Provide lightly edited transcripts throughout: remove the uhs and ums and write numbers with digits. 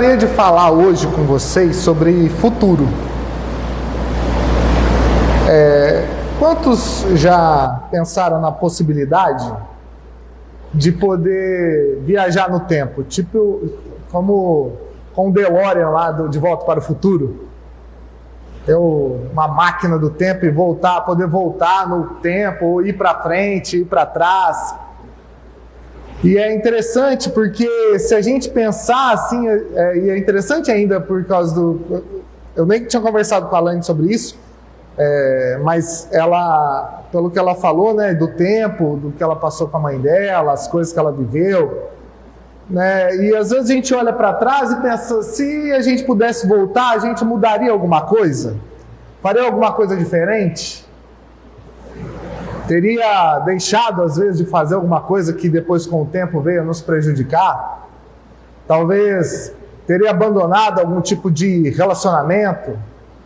Gostaria de falar hoje com vocês sobre futuro. Quantos já pensaram na possibilidade de poder viajar no tempo? Tipo, como com o DeLorean lá De Volta para o Futuro. Ter uma máquina do tempo e poder voltar no tempo, ou ir para frente, ir para trás. E é interessante porque se a gente pensar assim, e é interessante ainda por causa do... Eu nem tinha conversado com a Alane sobre isso, mas ela, pelo que ela falou, né, do tempo, do que ela passou com a mãe dela, as coisas que ela viveu, né, e às vezes a gente olha para trás e pensa, se a gente pudesse voltar, a gente mudaria alguma coisa? Faria alguma coisa diferente? Teria deixado, às vezes, de fazer alguma coisa que depois, com o tempo, veio a nos prejudicar? Talvez teria abandonado algum tipo de relacionamento?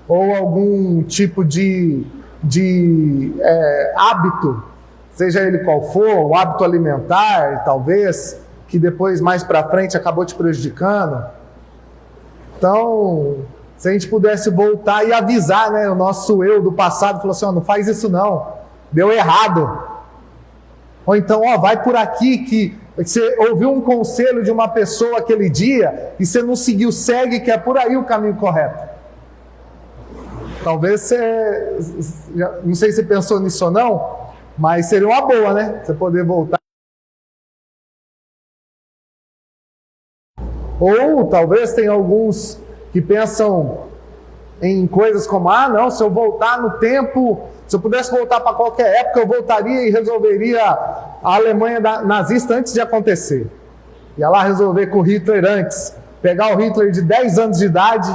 Ou algum tipo de hábito, seja ele qual for, um hábito alimentar, talvez, que depois, mais para frente, acabou te prejudicando? Então, se a gente pudesse voltar e avisar, né, o nosso eu do passado, falou assim, não faz isso não, deu errado. Ou então, vai por aqui, que você ouviu um conselho de uma pessoa aquele dia, e você não seguiu, segue, que é por aí o caminho correto. Talvez você, não sei se você pensou nisso ou não, mas seria uma boa, né? Você poder voltar. Ou talvez tem alguns que pensam em coisas como, não, se eu voltar no tempo, se eu pudesse voltar para qualquer época, eu voltaria e resolveria a Alemanha nazista antes de acontecer. Ia lá resolver com o Hitler antes, pegar o Hitler de 10 anos de idade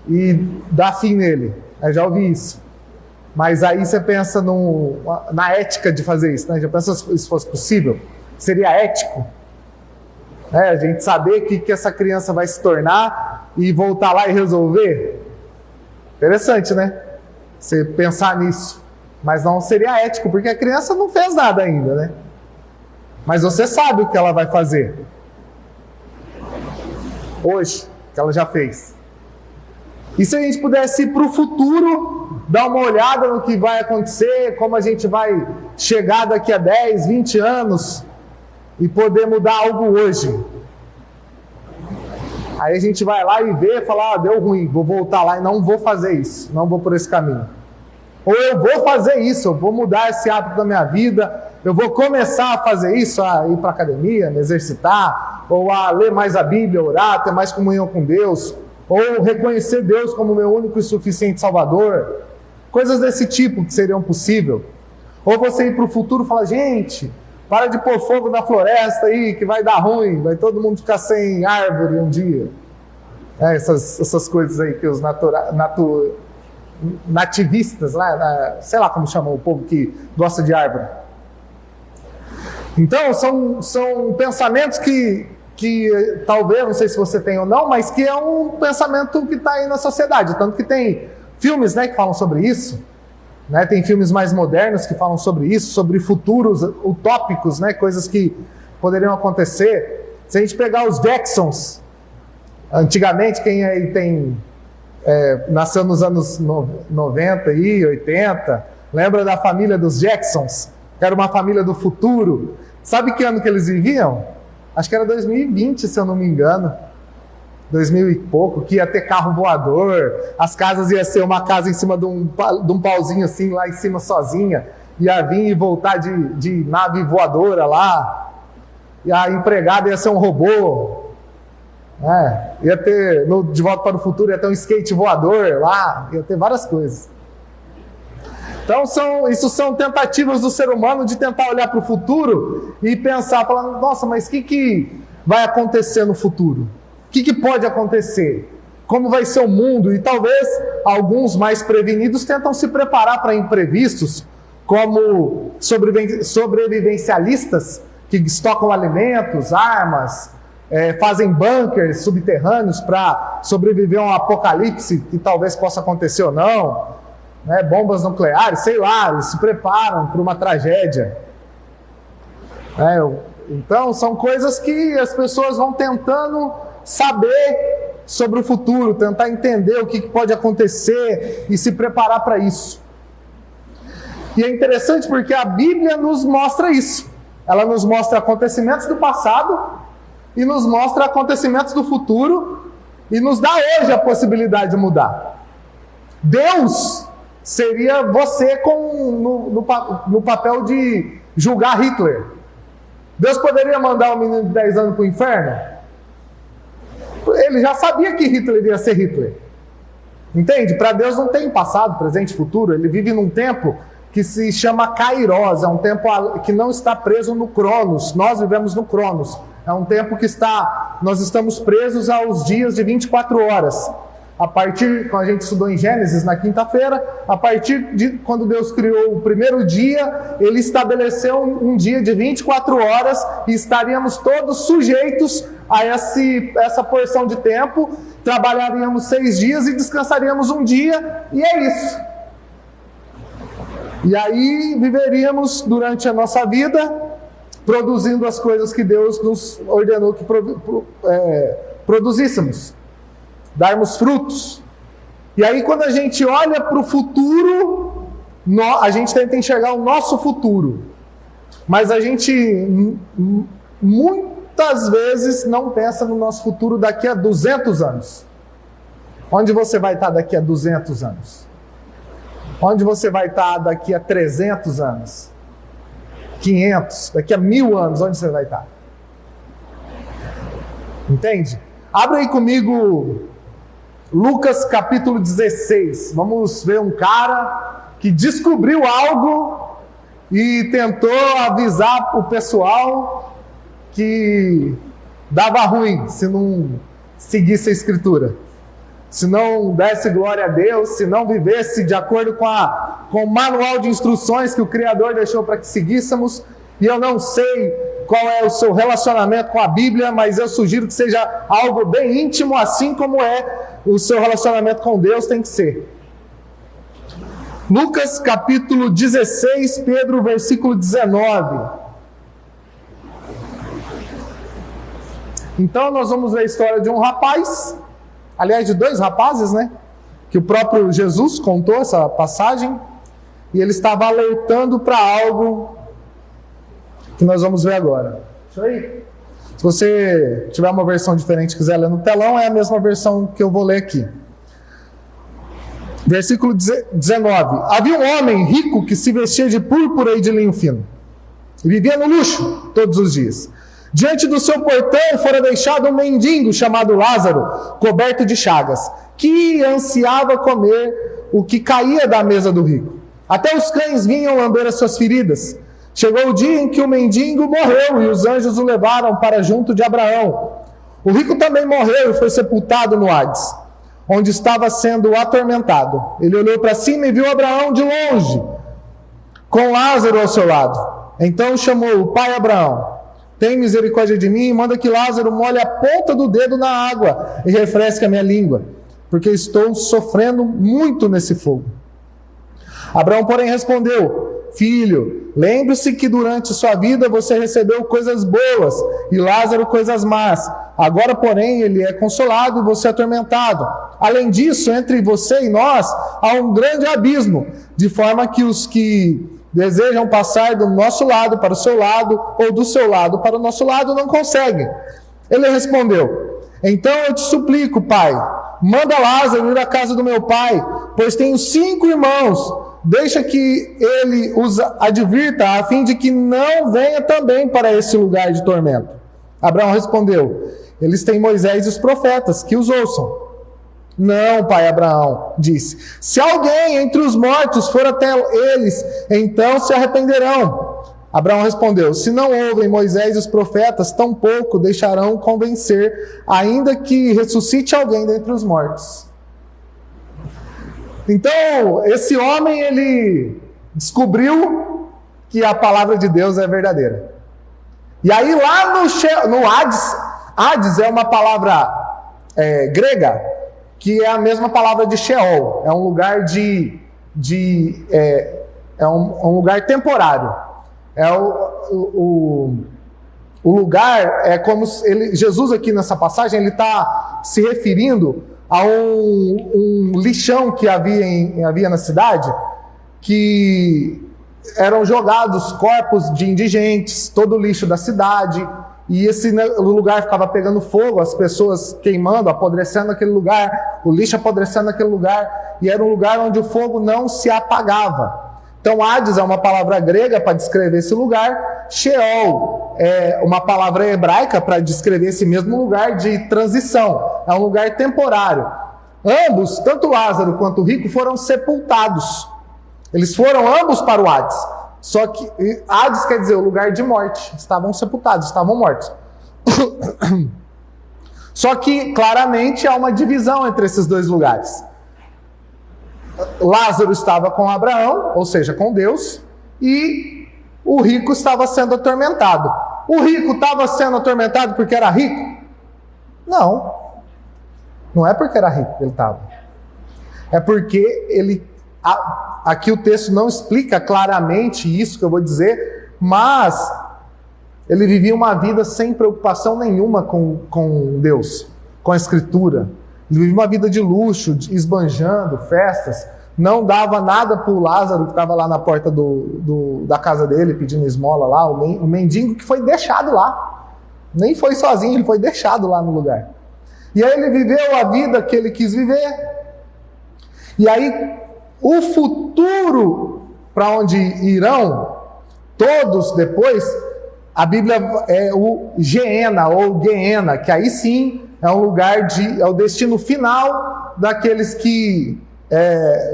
e dar fim nele. Eu já ouvi isso. Mas aí você pensa na ética de fazer isso, né? Já pensa se isso fosse possível? Seria ético? A gente saber o que essa criança vai se tornar e voltar lá e resolver? Interessante, né? Você pensar nisso. Mas não seria ético, porque a criança não fez nada ainda, né? Mas você sabe o que ela vai fazer. Hoje, que ela já fez. E se a gente pudesse ir para o futuro, dar uma olhada no que vai acontecer, como a gente vai chegar daqui a 10, 20 anos e poder mudar algo hoje. Aí a gente vai lá e vê e fala, deu ruim, vou voltar lá e não vou fazer isso, não vou por esse caminho. Ou eu vou fazer isso, eu vou mudar esse hábito da minha vida, eu vou começar a fazer isso, a ir para a academia, me exercitar, ou a ler mais a Bíblia, orar, ter mais comunhão com Deus, ou reconhecer Deus como meu único e suficiente Salvador, coisas desse tipo que seriam possível. Ou você ir para o futuro e falar, gente, para de pôr fogo na floresta aí, que vai dar ruim, vai todo mundo ficar sem árvore um dia. Essas coisas aí que os nativistas, lá, sei lá como chamam o povo que gosta de árvore. Então, são pensamentos que talvez, não sei se você tem ou não, mas que é um pensamento que está aí na sociedade. Tanto que tem filmes, né, que falam sobre isso. Né, tem filmes mais modernos que falam sobre isso, sobre futuros utópicos, né, coisas que poderiam acontecer. Se a gente pegar os Jacksons, antigamente, quem aí nasceu nos anos 90 e 80, lembra da família dos Jacksons? Que era uma família do futuro. Sabe que ano que eles viviam? Acho que era 2020, se eu não me engano. 2000 e pouco, que ia ter carro voador, as casas ia ser uma casa em cima de um pauzinho assim, lá em cima sozinha, ia vir e voltar de nave voadora lá, e a empregada ia ser um robô, ia ter, De Volta para o Futuro, ia ter um skate voador lá, ia ter várias coisas. Então, isso são tentativas do ser humano de tentar olhar para o futuro e pensar, falando, nossa, mas o que vai acontecer no futuro? O que pode acontecer? Como vai ser o mundo? E talvez alguns mais prevenidos tentam se preparar para imprevistos, como sobrevivencialistas que estocam alimentos, armas, fazem bunkers subterrâneos para sobreviver a um apocalipse que talvez possa acontecer ou não, né? Bombas nucleares, sei lá, eles se preparam para uma tragédia. Então, são coisas que as pessoas vão tentando saber sobre o futuro, tentar entender o que pode acontecer e se preparar para isso. E é interessante porque a Bíblia nos mostra isso. Ela nos mostra acontecimentos do passado e nos mostra acontecimentos do futuro e nos dá hoje a possibilidade de mudar. Deus seria você no papel de julgar Hitler. Deus poderia mandar um menino de 10 anos para o inferno? Ele já sabia que Hitler ia ser Hitler. Entende? Para Deus não tem passado, presente e futuro. Ele vive num tempo que se chama Kairos. É um tempo que não está preso no Cronos. Nós vivemos no Cronos. É um tempo que nós estamos presos aos dias de 24 horas. A partir, quando a gente estudou em Gênesis na quinta-feira, a partir de quando Deus criou o primeiro dia, Ele estabeleceu um dia de 24 horas e estaríamos todos sujeitos a essa porção de tempo, trabalharíamos 6 dias e descansaríamos um dia, e é isso. E aí viveríamos durante a nossa vida, produzindo as coisas que Deus nos ordenou que produzíssemos. Darmos frutos. E aí quando a gente olha para o futuro, a gente tenta enxergar o nosso futuro. Mas a gente muitas vezes não pensa no nosso futuro daqui a 200 anos. Onde você vai estar daqui a 200 anos? Onde você vai estar daqui a 300 anos? 500? Daqui a 1000 anos, onde você vai estar? Entende? Abra aí comigo Lucas capítulo 16. Vamos ver um cara que descobriu algo e tentou avisar o pessoal que dava ruim se não seguisse a Escritura. Se não desse glória a Deus, se não vivesse de acordo com o manual de instruções que o Criador deixou para que seguíssemos. E eu não sei qual é o seu relacionamento com a Bíblia, mas eu sugiro que seja algo bem íntimo, assim como o seu relacionamento com Deus tem que ser. Lucas capítulo 16, Pedro, versículo 19. Então nós vamos ver a história de um rapaz, aliás de 2 rapazes, né? Que o próprio Jesus contou essa passagem, e ele estava alertando para algo que nós vamos ver agora. Deixa eu ir. Se você tiver uma versão diferente e quiser ler no telão, é a mesma versão que eu vou ler aqui. Versículo 19. Havia um homem rico que se vestia de púrpura e de linho fino, e vivia no luxo todos os dias. Diante do seu portão fora deixado um mendigo chamado Lázaro, coberto de chagas, que ansiava comer o que caía da mesa do rico. Até os cães vinham lamber as suas feridas. Chegou o dia em que o mendigo morreu e os anjos o levaram para junto de Abraão. O rico também morreu e foi sepultado no Hades, onde estava sendo atormentado. Ele olhou para cima e viu Abraão de longe, com Lázaro ao seu lado. Então chamou o pai Abraão: tem misericórdia de mim e manda que Lázaro molhe a ponta do dedo na água e refresque a minha língua, porque estou sofrendo muito nesse fogo. Abraão, porém, respondeu: filho, lembre-se que durante sua vida você recebeu coisas boas e Lázaro coisas más. Agora, porém, ele é consolado e você é atormentado. Além disso, entre você e nós há um grande abismo, de forma que os que desejam passar do nosso lado para o seu lado, ou do seu lado para o nosso lado, não conseguem. Ele respondeu: então eu te suplico, pai, manda Lázaro ir à casa do meu pai, pois tenho 5 irmãos. Deixa que ele os advirta, a fim de que não venha também para esse lugar de tormento. Abraão respondeu: eles têm Moisés e os profetas, que os ouçam. Não, pai Abraão, disse: se alguém entre os mortos for até eles, então se arrependerão. Abraão respondeu: se não ouvem Moisés e os profetas, tampouco deixarão convencer, ainda que ressuscite alguém dentre os mortos. Então, esse homem, ele descobriu que a palavra de Deus é verdadeira. E aí lá no Hades, Hades é uma palavra grega, que é a mesma palavra de Sheol. É um lugar um lugar temporário. É o o lugar é como Jesus aqui nessa passagem, ele está se referindo a um lixão que havia na cidade, que eram jogados corpos de indigentes, todo o lixo da cidade, e esse lugar ficava pegando fogo, as pessoas queimando, apodrecendo aquele lugar, o lixo apodrecendo aquele lugar, e era um lugar onde o fogo não se apagava. Então, Hades é uma palavra grega para descrever esse lugar, Sheol é uma palavra hebraica para descrever esse mesmo lugar de transição, é um lugar temporário. Ambos, tanto Lázaro quanto o rico, foram sepultados. Eles foram ambos para o Hades. Só que Hades quer dizer o lugar de morte. Estavam sepultados, estavam mortos. Só que, claramente, há uma divisão entre esses dois lugares. Lázaro estava com Abraão, ou seja, com Deus, e o rico estava sendo atormentado. O rico estava sendo atormentado porque era rico? Não. Não é porque era rico que ele estava. É porque ele... Aqui o texto não explica claramente isso que eu vou dizer, mas ele vivia uma vida sem preocupação nenhuma com Deus, com a Escritura. Ele vivia uma vida de luxo, esbanjando, festas. Não dava nada para o Lázaro que estava lá na porta da casa dele, pedindo esmola lá, o mendigo que foi deixado lá. Nem foi sozinho, ele foi deixado lá no lugar. E aí ele viveu a vida que ele quis viver. E aí, o futuro para onde irão todos depois, a Bíblia é o Geena ou Geena, que aí sim é um lugar é o destino final daqueles que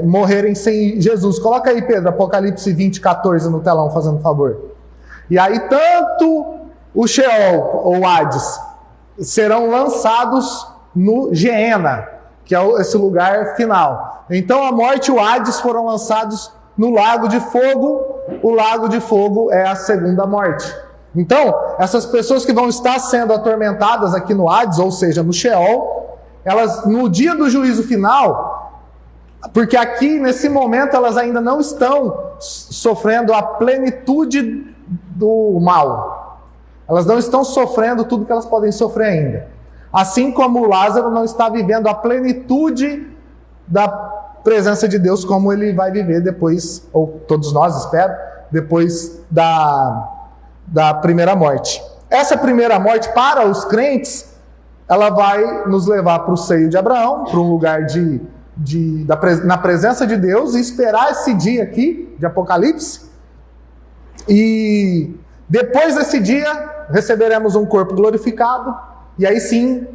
morrerem sem Jesus. Coloca aí, Pedro, Apocalipse 20, 14 no telão, fazendo favor. E aí tanto o Sheol ou Hades serão lançados no Geena, que é esse lugar final. Então a morte e o Hades foram lançados no lago de fogo. O lago de fogo é a segunda morte. Então, essas pessoas que vão estar sendo atormentadas aqui no Hades, ou seja, no Sheol, elas, no dia do juízo final, porque aqui, nesse momento, elas ainda não estão sofrendo a plenitude do mal. Elas não estão sofrendo tudo que elas podem sofrer ainda. Assim como Lázaro não está vivendo a plenitude da presença de Deus, como ele vai viver depois, ou todos nós, espero, depois da primeira morte. Essa primeira morte, para os crentes, ela vai nos levar para o seio de Abraão, para um lugar na presença de Deus, e esperar esse dia aqui, de Apocalipse. E depois desse dia, receberemos um corpo glorificado, e aí sim,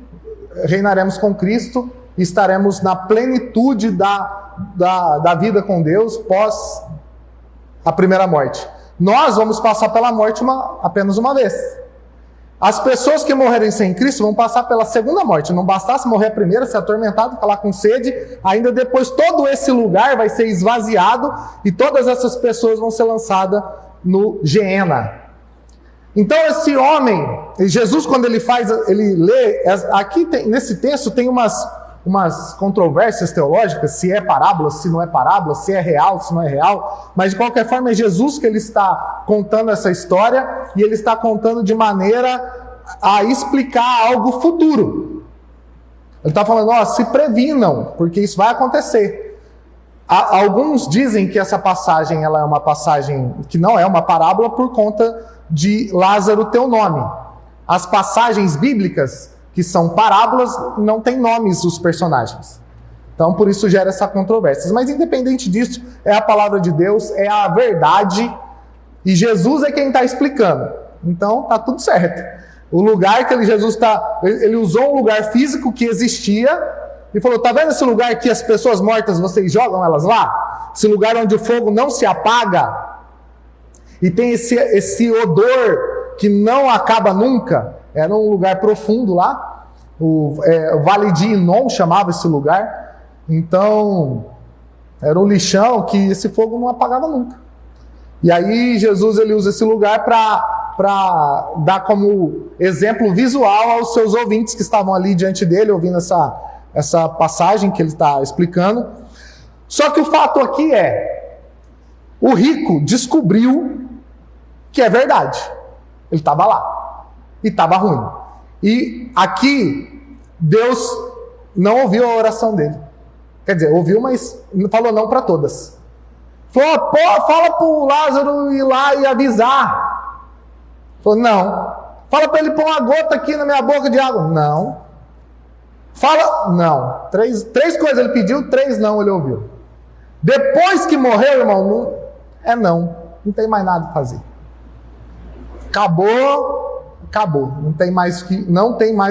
reinaremos com Cristo, e estaremos na plenitude da vida com Deus, pós a primeira morte. Nós vamos passar pela morte apenas uma vez. As pessoas que morrerem sem Cristo vão passar pela segunda morte. Não bastasse morrer a primeira, ser atormentado, ficar lá com sede, ainda depois todo esse lugar vai ser esvaziado e todas essas pessoas vão ser lançadas no Geena. Então esse homem, Jesus, quando ele lê, aqui nesse texto tem umas controvérsias teológicas, se é parábola, se não é parábola, se é real, se não é real, mas de qualquer forma é Jesus que ele está contando essa história, e ele está contando de maneira a explicar algo futuro. Ele está falando, se previnam, porque isso vai acontecer. Alguns dizem que essa passagem ela é uma passagem que não é uma parábola por conta de Lázaro ter o nome. As passagens bíblicas que são parábolas, não tem nomes os personagens. Então, por isso gera essa controvérsia. Mas, independente disso, é a palavra de Deus, é a verdade, e Jesus é quem está explicando. Então, está tudo certo. O lugar que Jesus está... Ele usou um lugar físico que existia, e falou, está vendo esse lugar que as pessoas mortas, vocês jogam elas lá? Esse lugar onde o fogo não se apaga, e tem esse odor que não acaba nunca. Era um lugar profundo lá, o Vale de Inom chamava esse lugar. Então, era um lixão que esse fogo não apagava nunca. E aí Jesus ele usa esse lugar para dar como exemplo visual aos seus ouvintes que estavam ali diante dele, ouvindo essa passagem que ele está explicando. Só que o fato aqui o rico descobriu que é verdade. Ele estava lá. E estava ruim. E aqui, Deus não ouviu a oração dele. Quer dizer, ouviu, mas falou não para todas. Falou, pô, fala para o Lázaro ir lá e avisar. Falou, não. Fala para ele pôr uma gota aqui na minha boca de água. Não. Fala, não. Três coisas ele pediu, 3 não ele ouviu. Depois que morreu, irmão, não tem mais nada a fazer. Acabou. Não tem mais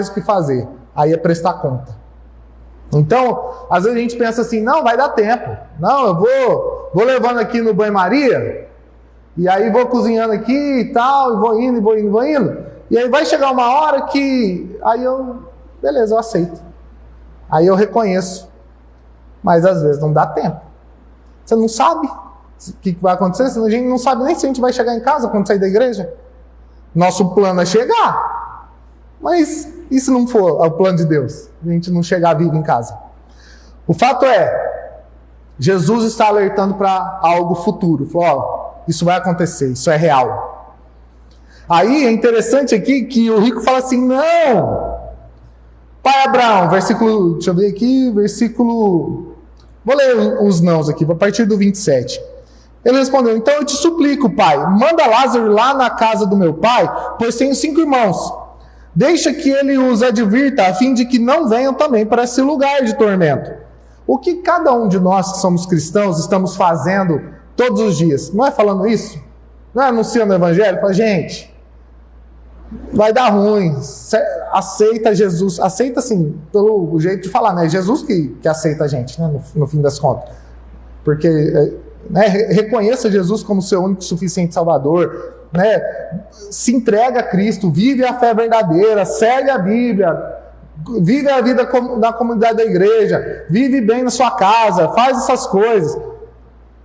o que fazer. Aí é prestar conta. Então, às vezes a gente pensa assim, não, vai dar tempo. Não, eu vou levando aqui no banho-maria, e aí vou cozinhando aqui e tal, e vou indo. E aí vai chegar uma hora que, beleza, eu aceito. Aí eu reconheço. Mas às vezes não dá tempo. Você não sabe o que vai acontecer, a gente não sabe nem se a gente vai chegar em casa quando sair da igreja. Nosso plano é chegar. Mas e se não for o plano de Deus? A gente não chegar vivo em casa. O fato é, Jesus está alertando para algo futuro. Falou, isso vai acontecer, isso é real. Aí é interessante aqui que o rico fala assim, não! Pai Abraão, deixa eu ver aqui, vou ler os nãos aqui, a partir do 27. Ele respondeu, então eu te suplico, pai, manda Lázaro lá na casa do meu pai, pois tenho 5 irmãos. Deixa que ele os advirta, a fim de que não venham também para esse lugar de tormento. O que cada um de nós que somos cristãos estamos fazendo todos os dias? Não é falando isso? Não é anunciando o evangelho? Fala, gente, vai dar ruim, aceita Jesus, aceita assim, pelo jeito de falar, né? Jesus que aceita a gente, né? No fim das contas. Porque, né? Reconheça Jesus como seu único e suficiente Salvador, né? Se entrega a Cristo, vive a fé verdadeira, segue a Bíblia, vive a vida na comunidade da igreja, vive bem na sua casa, faz essas coisas.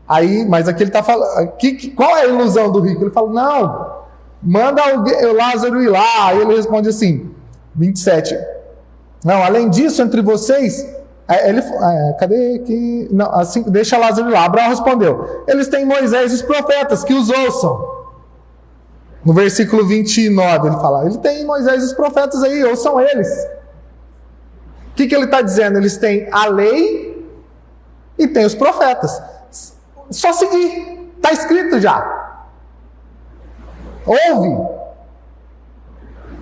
Aí, mas aqui ele está falando, qual é a ilusão do rico? Ele fala, não, manda o Lázaro ir lá. Aí ele responde assim, 27. Não, além disso, entre vocês, cadê aqui? Não, assim, deixa Lázaro ir lá. Abraão respondeu, eles têm Moisés e os profetas, que os ouçam. No versículo 29 ele fala, ele tem Moisés e os profetas aí, ouçam eles. O que ele está dizendo? Eles têm a lei e tem os profetas. Só seguir, está escrito já. Ouve.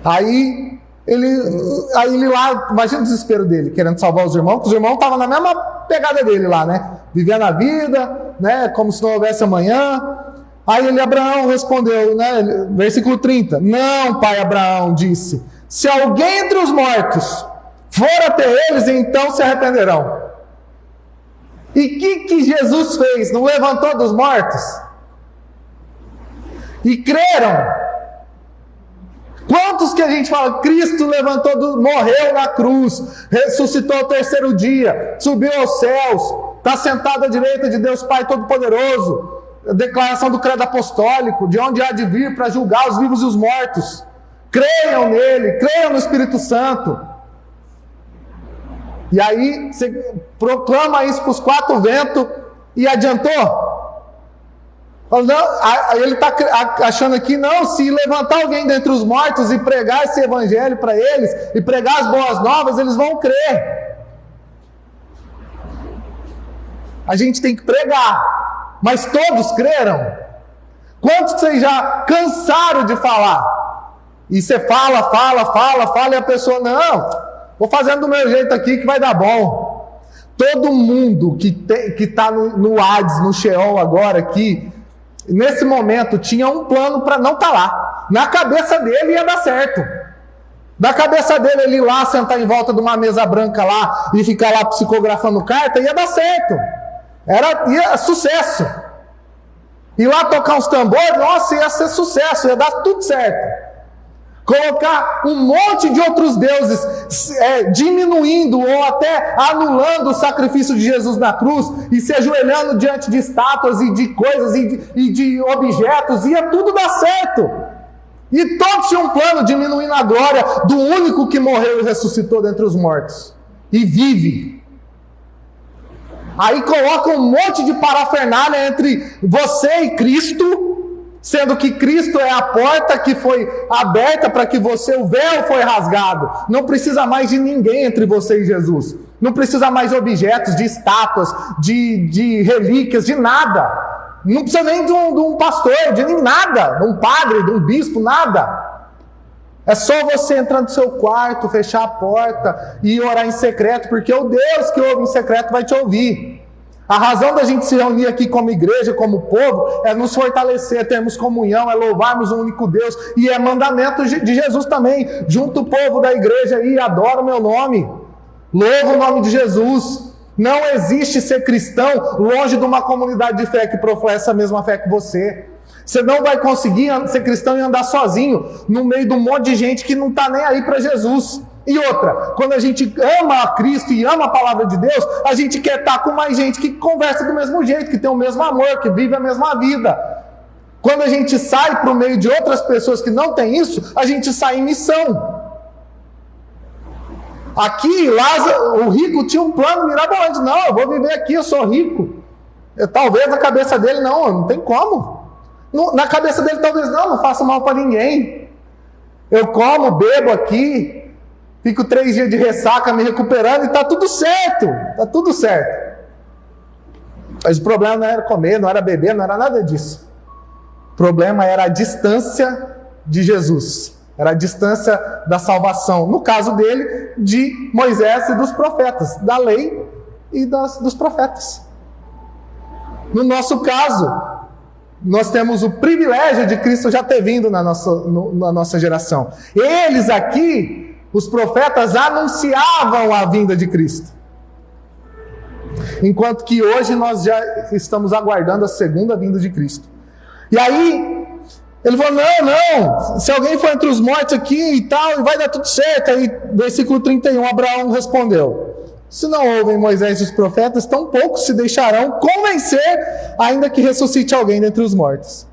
Aí ele lá, imagina o desespero dele, querendo salvar os irmãos, porque os irmãos estavam na mesma pegada dele lá, né? Vivendo a vida, né? Como se não houvesse amanhã. Aí Abraão respondeu, né? Versículo 30. Não, pai Abraão, disse, se alguém entre os mortos for até eles, então se arrependerão. E o que Jesus fez? Não levantou dos mortos? E creram. Quantos que a gente fala, Cristo morreu na cruz, ressuscitou ao 3º dia, subiu aos céus, está sentado à direita de Deus Pai Todo-Poderoso, a declaração do credo apostólico, de onde há de vir para julgar os vivos e os mortos. Creiam nele, creiam no Espírito Santo. E aí você proclama isso para os 4 ventos e adiantou? Não, ele está achando aqui, não, se levantar alguém dentre os mortos e pregar esse evangelho para eles, e pregar as boas novas, eles vão crer. A gente tem que pregar, mas todos creram? Quantos que vocês já cansaram de falar? E você fala, e a pessoa, não, vou fazendo do meu jeito aqui que vai dar bom. Todo mundo que está no Hades, no Sheol agora aqui, nesse momento, tinha um plano para não estar lá. Na cabeça dele ia dar certo. Na cabeça dele, ele ir lá, sentar em volta de uma mesa branca lá e ficar lá psicografando carta, ia dar certo. Ia sucesso. Ir lá tocar uns tambores, nossa, ia ser sucesso, ia dar tudo certo. Colocar um monte de outros deuses diminuindo ou até anulando o sacrifício de Jesus na cruz e se ajoelhando diante de estátuas e de coisas e de objetos, ia tudo dar certo. E todos tinham um plano diminuindo a glória do único que morreu e ressuscitou dentre os mortos e vive. Aí coloca um monte de parafernália entre você e Cristo Sendo que Cristo é a porta que foi aberta para que você, o véu foi rasgado. Não precisa mais de ninguém entre você e Jesus. Não precisa mais de objetos, de estátuas, de relíquias, de nada. Não precisa nem de um pastor, de nem nada, de um padre, de um bispo, nada. É só você entrar no seu quarto, fechar a porta e orar em secreto, porque o Deus que ouve em secreto vai te ouvir. A razão da gente se reunir aqui como igreja, como povo, é nos fortalecer, termos comunhão, é louvarmos o único Deus, e é mandamento de Jesus também. Junta o povo da igreja aí, adora o meu nome, louva o nome de Jesus. Não existe ser cristão longe de uma comunidade de fé que professa a mesma fé que você. Você não vai conseguir ser cristão e andar sozinho no meio de um monte de gente que não está nem aí para Jesus. E outra, quando a gente ama a Cristo e ama a palavra de Deus, a gente quer estar com mais gente que conversa do mesmo jeito, que tem o mesmo amor, que vive a mesma vida. Quando a gente sai para o meio de outras pessoas que não têm isso, a gente sai em missão. Aqui, Lázaro, o rico tinha um plano mirabolante. Não, eu vou viver aqui, eu sou rico. Talvez na cabeça dele, não tem como. Na cabeça dele, talvez não faço mal para ninguém. Eu como, bebo aqui, fico 3 dias de ressaca me recuperando e está tudo certo. Está tudo certo. Mas o problema não era comer, não era beber, não era nada disso. O problema era a distância de Jesus. Era a distância da salvação. No caso dele, de Moisés e dos profetas. Da lei e dos profetas. No nosso caso, nós temos o privilégio de Cristo já ter vindo na nossa geração. Eles aqui, os profetas, anunciavam a vinda de Cristo. Enquanto que hoje nós já estamos aguardando a segunda vinda de Cristo. E aí, ele falou, não, se alguém for entre os mortos aqui e tal, vai dar tudo certo. Aí, versículo 31, Abraão respondeu, se não ouvem Moisés e os profetas, tão poucos se deixarão convencer, ainda que ressuscite alguém dentre os mortos.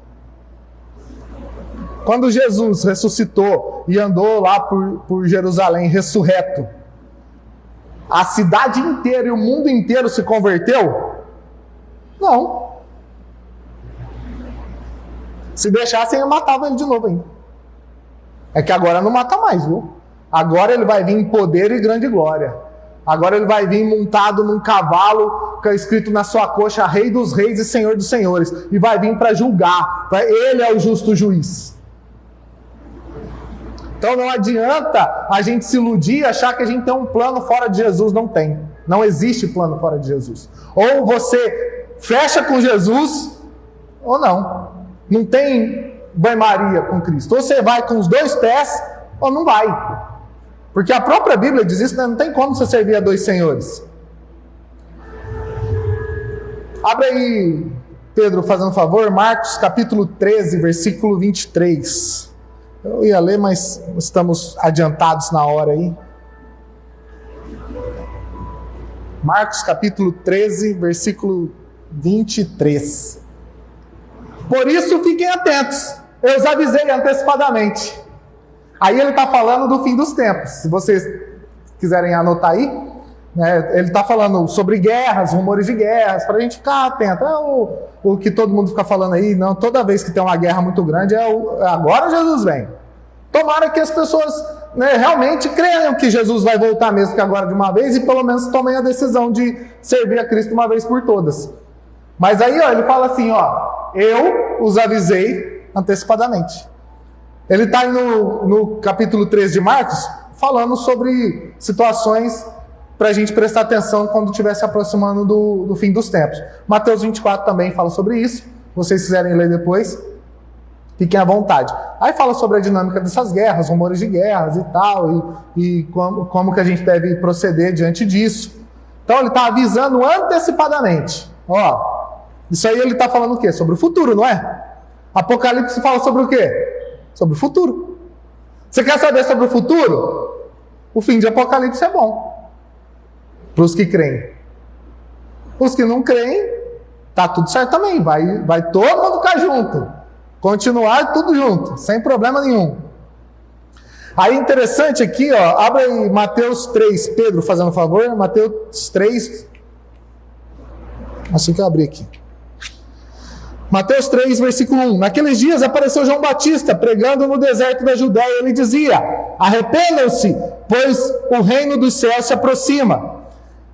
Quando Jesus ressuscitou e andou lá por Jerusalém, ressurreto, a cidade inteira e o mundo inteiro se converteu? Não. Se deixassem, matavam ele de novo ainda. É que agora não mata mais, viu? Agora ele vai vir em poder e grande glória. Agora ele vai vir montado num cavalo, escrito na sua coxa, Rei dos Reis e Senhor dos Senhores. E vai vir para julgar. Ele é o justo juiz. Então não adianta a gente se iludir e achar que a gente tem um plano fora de Jesus. Não tem. Não existe plano fora de Jesus. Ou você fecha com Jesus, ou não. Não tem banho-maria com Cristo. Ou você vai com os 2 pés, ou não vai. Porque a própria Bíblia diz isso, né? Não tem como você servir a 2 senhores. Abre aí, Pedro, fazendo um favor, Marcos capítulo 13, versículo 23. Eu ia ler, mas estamos adiantados na hora aí. Marcos capítulo 13, versículo 23. Por isso fiquem atentos, eu os avisei antecipadamente. Aí ele está falando do fim dos tempos. Se vocês quiserem anotar aí, né, ele está falando sobre guerras, rumores de guerras, para a gente ficar atento. É o que todo mundo fica falando aí, não, toda vez que tem uma guerra muito grande, agora Jesus vem. Tomara que as pessoas, né, realmente creiam que Jesus vai voltar mesmo que agora de uma vez e pelo menos tomem a decisão de servir a Cristo uma vez por todas. Mas aí ele fala assim, eu os avisei antecipadamente. Ele está no capítulo 13 de Marcos, falando sobre situações para a gente prestar atenção quando estiver se aproximando do fim dos tempos. Mateus 24 também fala sobre isso. Se vocês quiserem ler depois, fiquem à vontade. Aí fala sobre a dinâmica dessas guerras, rumores de guerras e tal, e como que a gente deve proceder diante disso. Então ele está avisando antecipadamente. Isso aí ele está falando o quê? Sobre o futuro, não é? Apocalipse fala sobre o quê? Sobre o futuro. Você quer saber sobre o futuro? O fim de Apocalipse é bom. Para os que creem. Os que não creem, tá tudo certo também. Vai todo mundo ficar junto. Continuar tudo junto, sem problema nenhum. Aí interessante aqui, abre aí Mateus 3, Pedro fazendo um favor, Mateus 3. Assim que eu abri aqui. Mateus 3, versículo 1. Naqueles dias apareceu João Batista, pregando no deserto da Judéia. Ele dizia: arrependam-se, pois o reino dos céus se aproxima.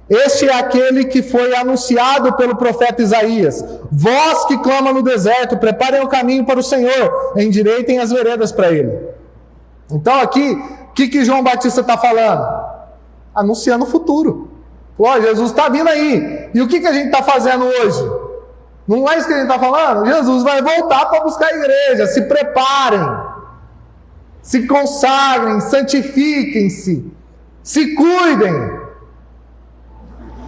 Este é aquele que foi anunciado pelo profeta Isaías. Vós que clama no deserto, preparem o caminho para o Senhor, endireitem as veredas para ele. Então aqui, o que João Batista está falando? Anunciando o futuro. Ó, Jesus está vindo aí. E o que a gente está fazendo hoje? Não é isso que a gente está falando? Jesus vai voltar para buscar a igreja. Se preparem, se consagrem, santifiquem-se, se cuidem.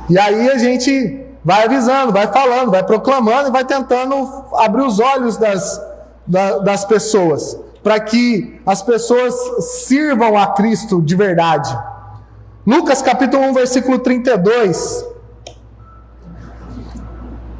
E aí a gente vai avisando, vai falando, vai proclamando e vai tentando abrir os olhos das pessoas, para que as pessoas sirvam a Cristo de verdade. Lucas capítulo 1, versículo 32.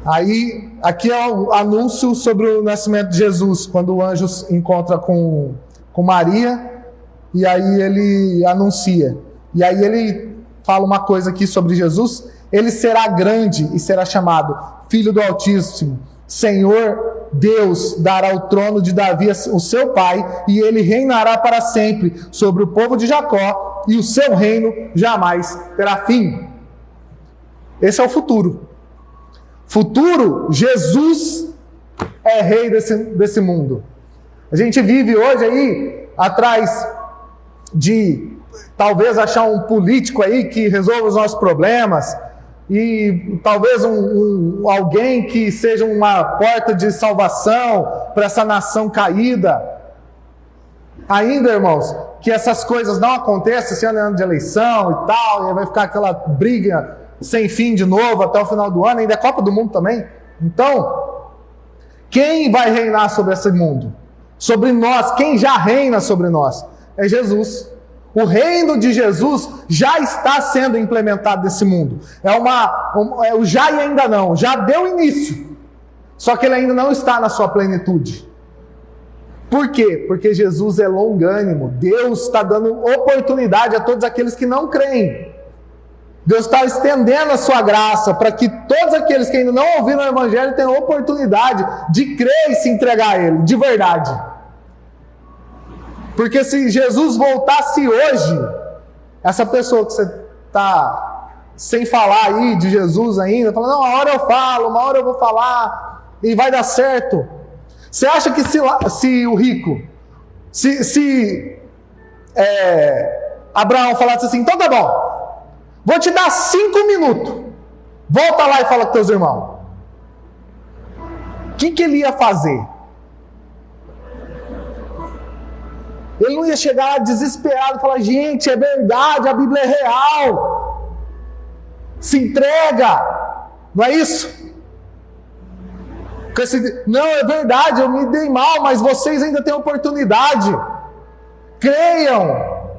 Aí, aqui é o anúncio sobre o nascimento de Jesus, quando o anjo encontra com Maria, e aí ele anuncia. E aí ele fala uma coisa aqui sobre Jesus: ele será grande e será chamado Filho do Altíssimo. Senhor Deus dará o trono de Davi, o seu pai, e ele reinará para sempre sobre o povo de Jacó, e o seu reino jamais terá fim. Esse é o futuro. Futuro, Jesus é rei desse mundo. A gente vive hoje aí atrás de talvez achar um político aí que resolva os nossos problemas, e talvez alguém que seja uma porta de salvação para essa nação caída. Ainda, irmãos, que essas coisas não aconteçam, esse ano é ano de eleição e tal, e aí vai ficar aquela briga sem fim de novo até o final do ano, ainda é Copa do Mundo também. Então, quem vai reinar sobre esse mundo? Sobre nós, quem já reina sobre nós? É Jesus. O reino de Jesus já está sendo implementado nesse mundo. É o já e ainda não. Já deu início. Só que ele ainda não está na sua plenitude. Por quê? Porque Jesus é longânimo. Deus está dando oportunidade a todos aqueles que não creem. Deus está estendendo a sua graça para que todos aqueles que ainda não ouviram o Evangelho tenham oportunidade de crer e se entregar a Ele, de verdade. Porque se Jesus voltasse hoje, essa pessoa que você está sem falar aí de Jesus ainda, falando, não, uma hora eu falo, uma hora eu vou falar, e vai dar certo. Você acha que se o rico, Abraão falasse assim, então tá bom, vou te dar 5 minutos, volta lá e fala com teus irmãos. O que ele ia fazer? Ele não ia chegar lá desesperado e falar, gente, é verdade, a Bíblia é real. Se entrega. Não é isso? Não, é verdade, eu me dei mal, mas vocês ainda têm oportunidade. Creiam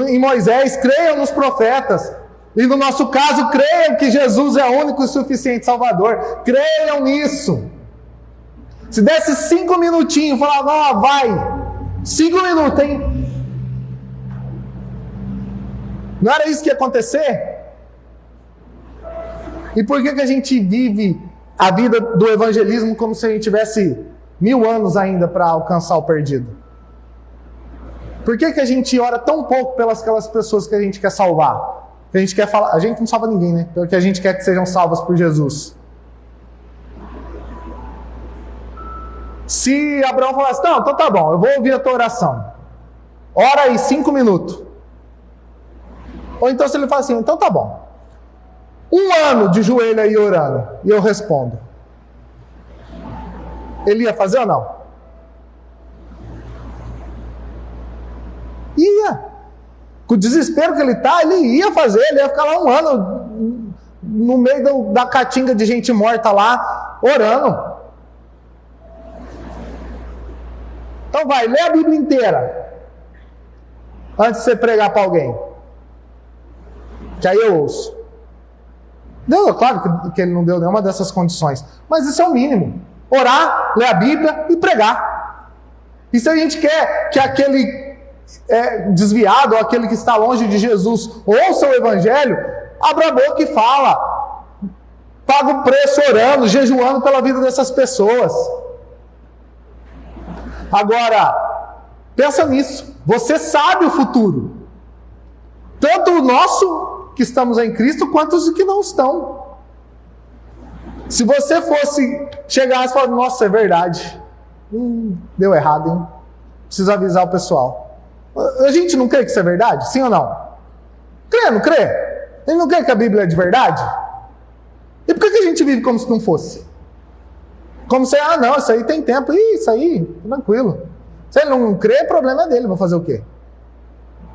em Moisés, creiam nos profetas. E no nosso caso, creiam que Jesus é o único e suficiente Salvador. Creiam nisso. Se desse 5 minutinhos, falava, vai. 5 minutos, hein? Não era isso que ia acontecer? E por que a gente vive a vida do evangelismo como se a gente tivesse 1000 anos ainda para alcançar o perdido? Por que a gente ora tão pouco pelas aquelas pessoas que a gente quer salvar? Que a gente quer falar, a gente não salva ninguém, né? Porque a gente quer que sejam salvas por Jesus. Se Abraão falasse, não, então tá bom, eu vou ouvir a tua oração. Ora aí 5 minutos. Ou então se ele fala assim, então tá bom. 1 ano de joelho aí orando, e eu respondo. Ele ia fazer ou não? Ia. Com o desespero que ele está, ele ia fazer, ele ia ficar lá 1 ano no meio da caatinga de gente morta lá, orando. Então vai, lê a Bíblia inteira antes de você pregar para alguém. Que aí eu ouço. Deu, claro que ele não deu nenhuma dessas condições, mas isso é o mínimo. Orar, ler a Bíblia e pregar. E se a gente quer que aquele desviado, ou aquele que está longe de Jesus, ouça o Evangelho, abra a boca e fala. paga o preço orando, jejuando pela vida dessas pessoas. Agora, pensa nisso. Você sabe o futuro. Tanto o nosso, que estamos em Cristo, quanto os que não estão. Se você fosse chegar e falar, nossa, é verdade. Deu errado, hein? Preciso avisar o pessoal. A gente não crê que isso é verdade? Sim ou não? Crê, não crê? Ele não crê que a Bíblia é de verdade? E por que a gente vive como se não fosse? Como se, não, isso aí tem tempo. Isso aí, tranquilo. Se ele não crê, o problema é dele. Vou fazer o quê?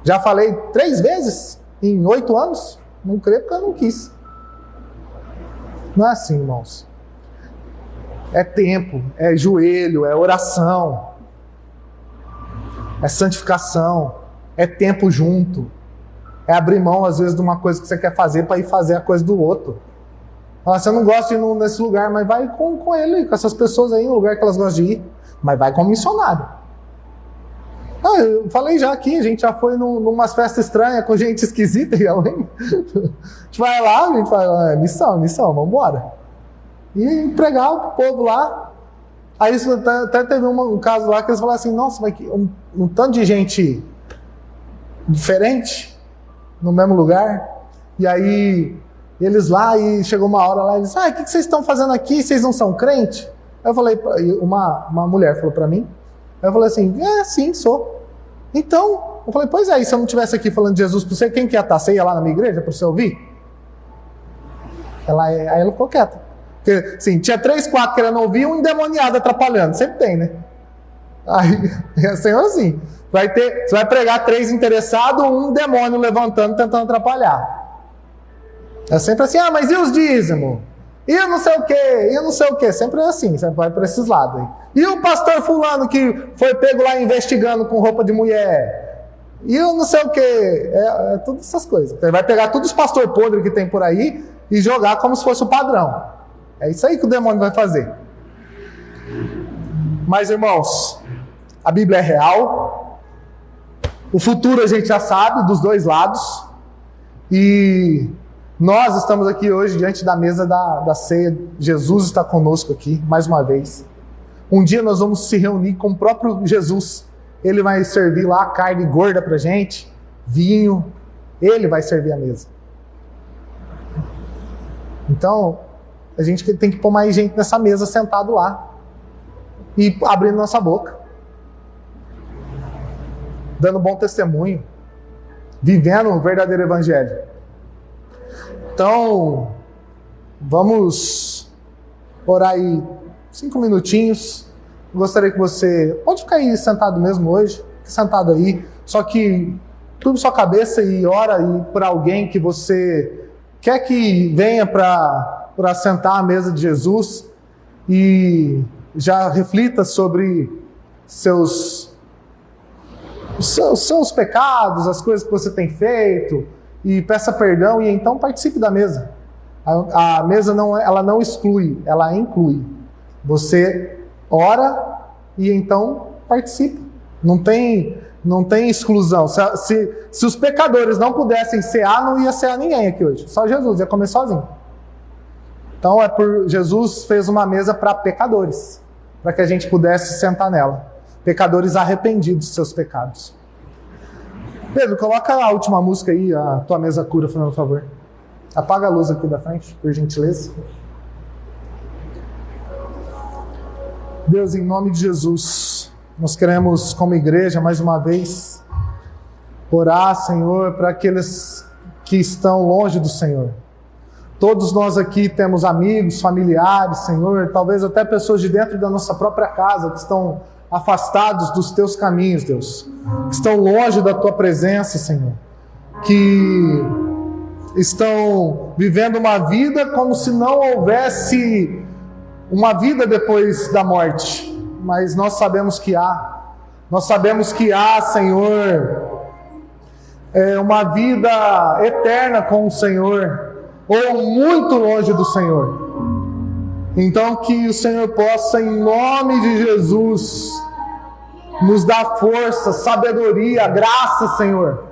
Já falei 3 vezes em 8 anos. Não crê porque eu não quis. Não é assim, irmãos. É tempo, é joelho, é oração, é santificação, é tempo junto, é abrir mão às vezes de uma coisa que você quer fazer para ir fazer a coisa do outro. Você não gosta de ir nesse lugar, mas vai com ele, com essas pessoas aí no lugar que elas gostam de ir, mas vai como missionário. Eu falei já aqui, a gente já foi numas festas estranhas com gente esquisita e além. A gente vai lá, a gente fala, missão, vamos embora. E pregar o povo lá. Aí até teve um caso lá que eles falaram assim, nossa, mas um tanto de gente diferente no mesmo lugar. E aí eles lá, e chegou uma hora lá, eles, o que vocês estão fazendo aqui? Vocês não são crente? Aí eu falei, uma mulher falou para mim, aí eu falei assim, sim, sou. Então, eu falei, pois é, e se eu não estivesse aqui falando de Jesus para você, quem que ia estar? Você ia lá na minha igreja para você ouvir? Aí ela ficou quieta. Porque, assim, tinha 3, 4 querendo ouvir, um endemoniado atrapalhando. Sempre tem, né? Aí, é sempre assim. Você vai pregar 3 interessados, um demônio levantando, tentando atrapalhar. É sempre assim, mas e os dízimos? E eu não sei o quê, Sempre é assim, você vai para esses lados aí. E o pastor fulano que foi pego lá investigando com roupa de mulher? E eu não sei o quê. É tudo essas coisas. Você vai pegar todos os pastor podres que tem por aí e jogar como se fosse o padrão. É isso aí que o demônio vai fazer. Mas, irmãos, a Bíblia é real. O futuro a gente já sabe, dos 2 lados. E nós estamos aqui hoje diante da mesa da ceia. Jesus está conosco aqui, mais uma vez. Um dia nós vamos se reunir com o próprio Jesus. Ele vai servir lá carne gorda pra gente, vinho. Ele vai servir a mesa. Então, a gente tem que pôr mais gente nessa mesa, sentado lá. E abrindo nossa boca. Dando bom testemunho. Vivendo o verdadeiro evangelho. Então, vamos orar aí 5 minutinhos. Gostaria que você... Pode ficar aí sentado mesmo hoje. Fique sentado aí. Só que curva sua cabeça e ora aí por alguém que você quer que venha para sentar à mesa de Jesus. E já reflita sobre seus pecados, as coisas que você tem feito. E peça perdão e então participe da mesa. A mesa ela não exclui, ela inclui. Você ora e então participa. Não tem exclusão. Se os pecadores não pudessem cear, não ia cear ninguém aqui hoje. Só Jesus, ia comer sozinho. Então Jesus fez uma mesa para pecadores, para que a gente pudesse sentar nela. Pecadores arrependidos dos seus pecados. Pedro, coloca a última música aí, a Tua Mesa Cura, por favor. Apaga a luz aqui da frente, por gentileza. Deus, em nome de Jesus, nós queremos, como igreja, mais uma vez, orar, Senhor, para aqueles que estão longe do Senhor. Todos nós aqui temos amigos, familiares, Senhor, talvez até pessoas de dentro da nossa própria casa que estão afastados dos Teus caminhos, Deus, que estão longe da Tua presença, Senhor, que estão vivendo uma vida como se não houvesse uma vida depois da morte, mas nós sabemos que há, Senhor, uma vida eterna com o Senhor, ou muito longe do Senhor. Então que o Senhor possa, em nome de Jesus, nos dar força, sabedoria, graça, Senhor,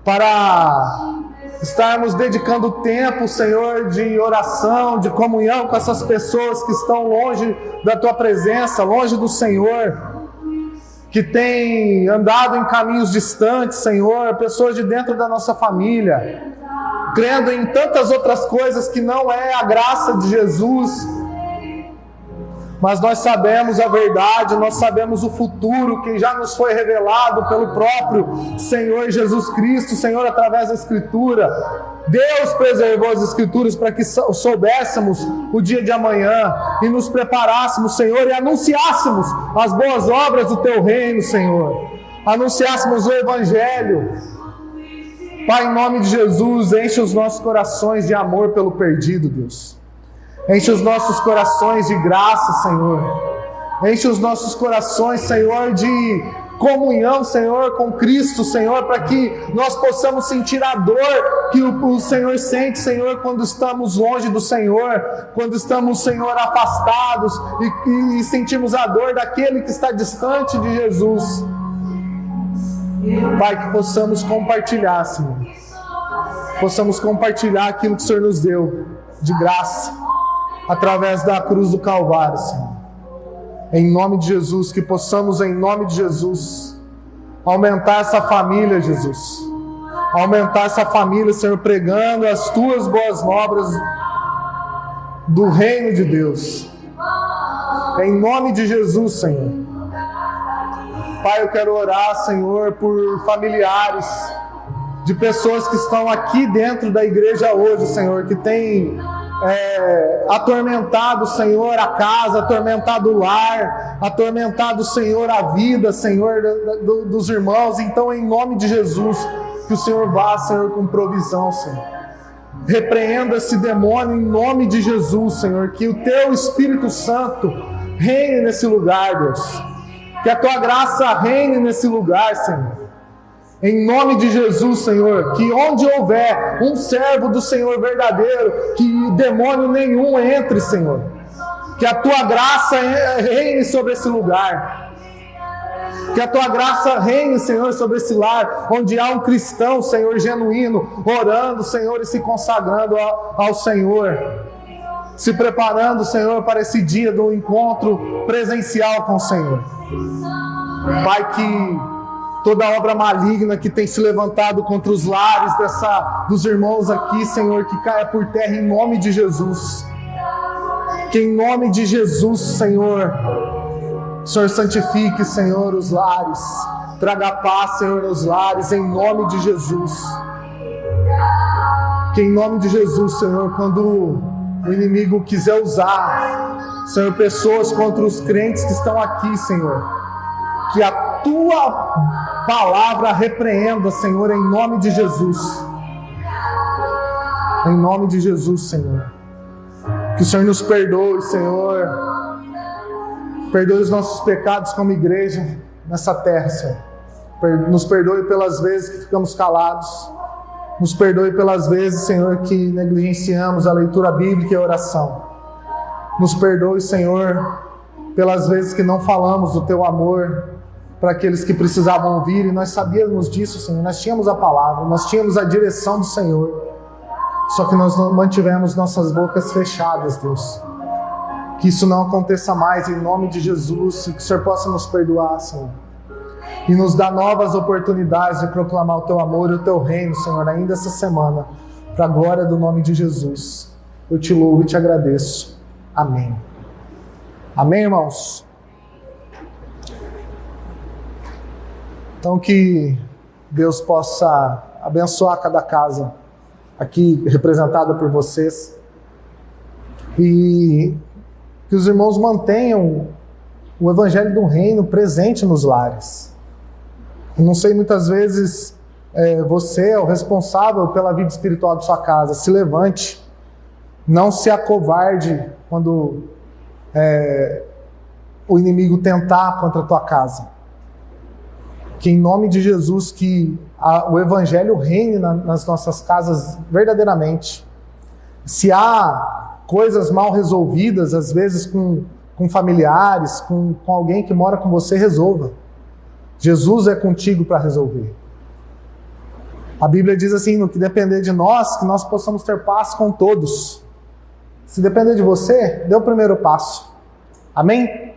para estarmos dedicando tempo, Senhor, de oração, de comunhão com essas pessoas que estão longe da Tua presença, longe do Senhor, que têm andado em caminhos distantes, Senhor, pessoas de dentro da nossa família, crendo em tantas outras coisas que não é a graça de Jesus. Mas nós sabemos a verdade, nós sabemos o futuro que já nos foi revelado pelo próprio Senhor Jesus Cristo, Senhor, através da Escritura. Deus preservou as Escrituras para que soubéssemos o dia de amanhã e nos preparássemos, Senhor, e anunciássemos as boas obras do Teu reino, Senhor. Anunciássemos o Evangelho. Pai, em nome de Jesus, enche os nossos corações de amor pelo perdido, Deus. Enche os nossos corações de graça, Senhor. Enche os nossos corações, Senhor, de comunhão, Senhor, com Cristo, Senhor, para que nós possamos sentir a dor que o Senhor sente, Senhor, quando estamos longe do Senhor, quando estamos, Senhor, afastados e sentimos a dor daquele que está distante de Jesus. Pai, que possamos compartilhar, Senhor. Possamos compartilhar aquilo que o Senhor nos deu de graça, através da cruz do Calvário, Senhor. Em nome de Jesus, que possamos, em nome de Jesus, aumentar essa família, Jesus. Aumentar essa família, Senhor, pregando as Tuas boas obras do reino de Deus. Em nome de Jesus, Senhor. Pai, eu quero orar, Senhor, por familiares de pessoas que estão aqui dentro da igreja hoje, Senhor, que têm atormentado, Senhor, a casa, atormentado o lar, atormentado, Senhor, a vida, Senhor, dos irmãos. Então, em nome de Jesus, que o Senhor vá, Senhor, com provisão, Senhor. Repreenda esse demônio em nome de Jesus, Senhor, que o Teu Espírito Santo reine nesse lugar, Deus. Que a Tua graça reine nesse lugar, Senhor. Em nome de Jesus, Senhor, que onde houver um servo do Senhor verdadeiro, que demônio nenhum entre, Senhor. Que a Tua graça reine sobre esse lugar. Que a Tua graça reine, Senhor, sobre esse lar, onde há um cristão, Senhor, genuíno, orando, Senhor, e se consagrando ao Senhor. Se preparando, Senhor, para esse dia do encontro presencial com o Senhor. Pai, que toda obra maligna que tem se levantado contra os lares dos irmãos aqui, Senhor, que caia por terra em nome de Jesus. Que em nome de Jesus, Senhor, o Senhor santifique, Senhor, os lares. Traga paz, Senhor, nos lares, em nome de Jesus. Que em nome de Jesus, Senhor, quando o inimigo quiser usar, Senhor, pessoas contra os crentes que estão aqui, Senhor, que a Tua palavra repreenda, Senhor, em nome de Jesus. Em nome de Jesus, Senhor. Que o Senhor nos perdoe, Senhor. Perdoe os nossos pecados como igreja nessa terra, Senhor. Nos perdoe pelas vezes que ficamos calados. Nos perdoe pelas vezes, Senhor, que negligenciamos a leitura bíblica e a oração. Nos perdoe, Senhor, pelas vezes que não falamos do Teu amor para aqueles que precisavam ouvir, e nós sabíamos disso, Senhor. Nós tínhamos a palavra, nós tínhamos a direção do Senhor, só que nós não mantivemos nossas bocas fechadas, Deus. Que isso não aconteça mais, em nome de Jesus, e que o Senhor possa nos perdoar, Senhor, e nos dar novas oportunidades de proclamar o Teu amor e o Teu reino, Senhor, ainda essa semana, para a glória do nome de Jesus. Eu Te louvo e Te agradeço. Amém. Amém, irmãos? Então, que Deus possa abençoar cada casa aqui representada por vocês, e que os irmãos mantenham o Evangelho do Reino presente nos lares. Eu não sei, muitas vezes você é o responsável pela vida espiritual de sua casa. Se levante, não se acovarde quando o inimigo tentar contra a tua casa. Que em nome de Jesus, que o Evangelho reine nas nossas casas verdadeiramente. Se há coisas mal resolvidas, às vezes com familiares, com alguém que mora com você, resolva. Jesus é contigo para resolver. A Bíblia diz assim, no que depender de nós, que nós possamos ter paz com todos. Se depender de você, dê o primeiro passo. Amém?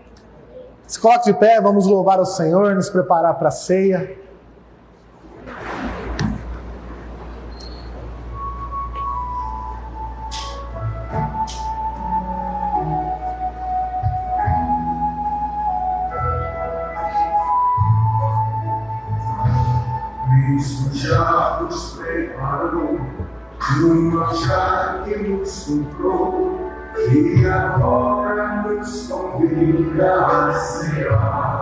Se coloque de pé, vamos louvar ao Senhor, nos preparar para a ceia. Cristo já nos preparou no manjar que nos comprou, e agora nos convida a cear.